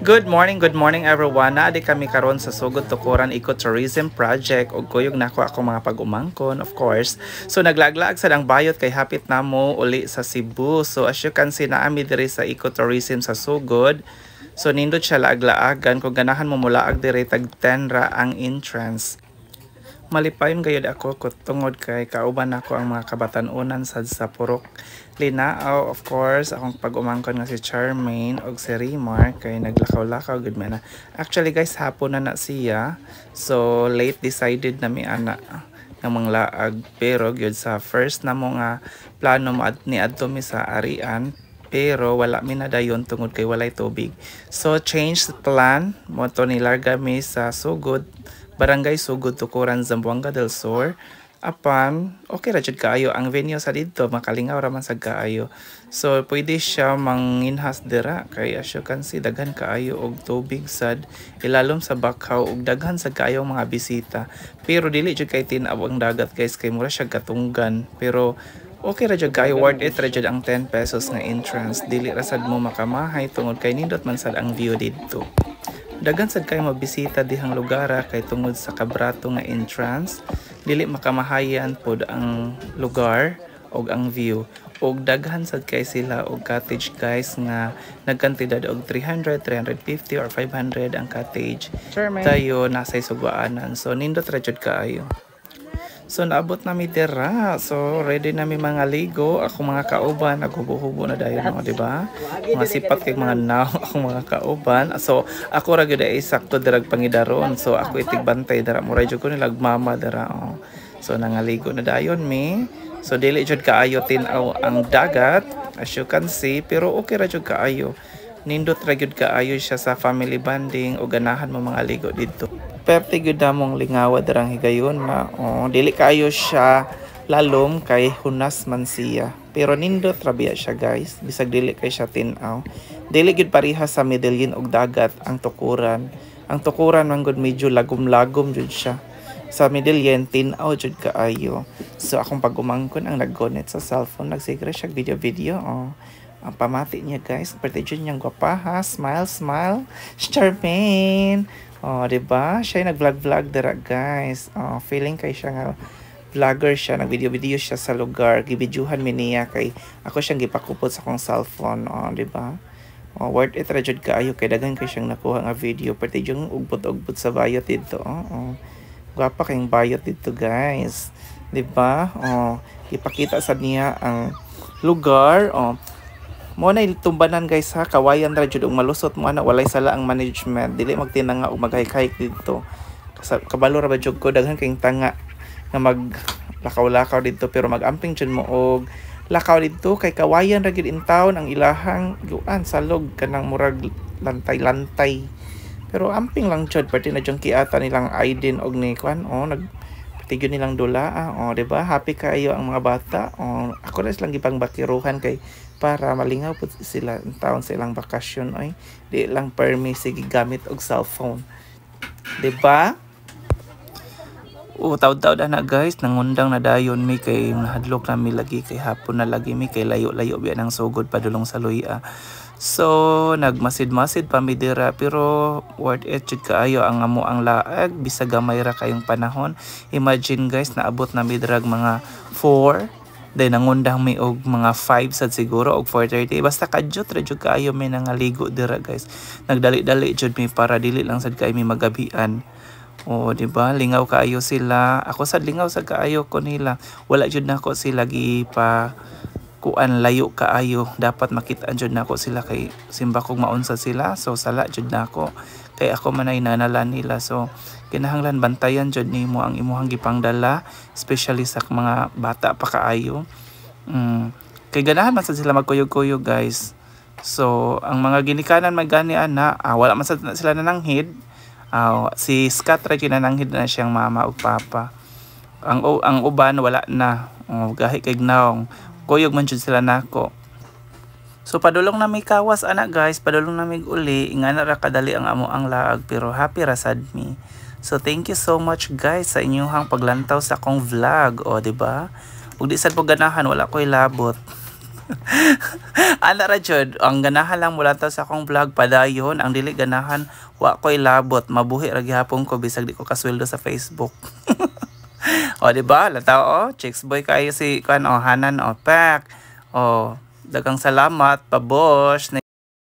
Good morning everyone. Naadi kami karon sa Sugod Tukuran Ecotourism Project ug kuyog nako ako mga pag-umangkon of course. So naglaglag sa dang bayot kay hapit namo uli sa Cebu. So as you can see naami diri sa ecotourism sa Sugod. So nindot siya laaglaagan kung ganahan mo mulaag diri tag 10 ra ang entrance. Malipayon gayud ako tungod kay kauban nako ang mga kabatan-unan sa Purok Linao. Of course akong pag-umangkon nga si Charmaine og si Rimar kay naglakaw-lakaw gud man na. Actually guys hapon na siya. So late decided na mi ana nga manglaag pero gyud sa first na mo nga plano mo ni adto mi sa Arian pero wala mi na dayon tungod kay walay tubig. So change plan mo to nilarga mi sa Sugod Barangay Sugod Tukuran, Zamboanga del Sur. Apan, okay ra jud kaayo ang venue sa dito, makalingaw ra man sa kaayo. So pwede siya manginhas dira kay as you can see daghan kaayo og tubig sad ilalom sa Bakaw og daghan sa kaayo mga bisita. Pero dili jud kay tin-aw ang dagat guys kay mura siya katunggan. Pero okay ra jud kayo, worth it ra jud ang 10 pesos nga entrance. Dili ra sad mo makamahay tungod kay nindot man sad ang view dito. Daghan sad kay mabisita dihang lugar kay tungod sa kabrato nga entrance dili makamahayan pod ang lugar og ang view og daghan sad kay sila og cottage guys nga nagkantidad og 300, 350 or 500 ang cottage. Tayo nasa sugwaanan. So nindot ra jud kaayo. So naabot nami dira. So ready nami mga ligo. Ako mga kauban naghubo-hubo na dayon mo, di ba? Mga sipat kay mga naw ako mga kauban. So ako ra gyud ay sakto dirag pangidaron. So ako itigbantay dira mo ra jud ko nilag mama dira. Oh. So nangaligo na dayon mi. So dili jud kaayo tin-aw ang dagat as you can see pero okay ra jud kaayo. Nindot ra gyud kaayo siya sa family bonding o ganahan mo mga ligo dito. Perte gyud damong lingawa darang higayon na dili kaayo siya lalom kay hunas man siya. Pero nindot ra biya siya guys. Bisag dili kay siya tin-aw. Dili gyud pareha sa Medellin og dagat ang tukuran. Ang tukuran man gud medyo lagom-lagom jud siya. Sa Medellin tin-aw jud kaayo. So akong pag-umangkon ang naggonet sa cellphone nagsigre siya video. Ang pamati niya guys, pwede dyan niyang gwapaha, smile, Charmaine. Diba? Siya yung nag-vlog dira guys. Feeling kay siya nga vlogger siya, nag-video siya sa lugar, gibidyuhan mi niya kay ako siyang gipakupot sa akong cellphone. Diba? Worth it ra jud kaayo kay daghan kay siyang nakuha nga video, pwede dyan ugbot-ugbot sa bayot dito. Gwapa kayong bayot dito guys. Diba? Ipakita sa niya ang lugar. Mo na tumbanan guys ha, kawayan ra jud og malusot mo ana walay sala ang management, dili magtinanga og maghayk-hayk dito. Kabalo ra ba jud ko daghan kayong tanga nga maglakaw-lakaw dito pero magamping jud mo og lakaw dito kay kawayan ra gid in town ang ilahang guan salog kanang murag lantay-lantay. Pero amping lang jud pati na jung kiata nilang Aiden og ni kwan tigyo nilang dula. Diba? Happy kayo ang mga bata. Ako na silang gipang bakiruhan kay para malingaw po sila ang taon sa ilang bakasyon. Di lang permi sige gamit og cellphone. Diba? Taw-taw na guys, nangundang na dayon mi kay nahadlok na mi lagi kay hapon na lagi mi kay layo-layo biya ng sugod padulong sa Luya. So nagmasid-masid pa mi dira pero worth it jud kaayo ang amo ang laag bisag gamay ra kayong panahon. Imagine guys naabot na mi dira mga 4 then nangundang mi og mga 5 sad siguro og 4:30 basta kadyot ra jud kaayo mi nangaligo dira guys. Nagdali-dali jud mi para dili lang sad kay mi magabian. Diba? Lingaw kaayo sila. Ako sad lingaw sa kaayo ko nila. Wala jud nako sila gipa kuan layo kaayo. Dapat makitaan jud nako sila kay simba kog maunsa sila. So sala jud nako. Kay ako manay nanala nila. So kinahanglan bantayan jud nimo ang imuhang gipangdala, especially sa mga bata pa kaayo. Kay ganahan man sad sila magkuyog-kuyog guys. So ang mga ginikanan magani ana, wala man sad sila nananghid. Si Scott ra ginananghid na siyang mama ug papa. Ang uban wala na. Gahi kay gnaong. Kuyog man jud sila nako. So padulong na may kawas ana guys, padulong na mig uli, ingana ra kadali ang amo ang laag pero happy ra sad mi. So thank you so much guys sa inyong paglantaw sa akong vlog, di ba? Ug di sad po ganahan wala koy labot. Ana ra jud, ang ganahan lang mula to sa akong vlog padayon, ang dili ganahan wa ko'y labot, mabuhi ra gihapon ko bisag di ko kasweldo sa Facebook. O di ba? Lataw chicks boy kayo si kan Hanan Pak. Dagang salamat, pabosh.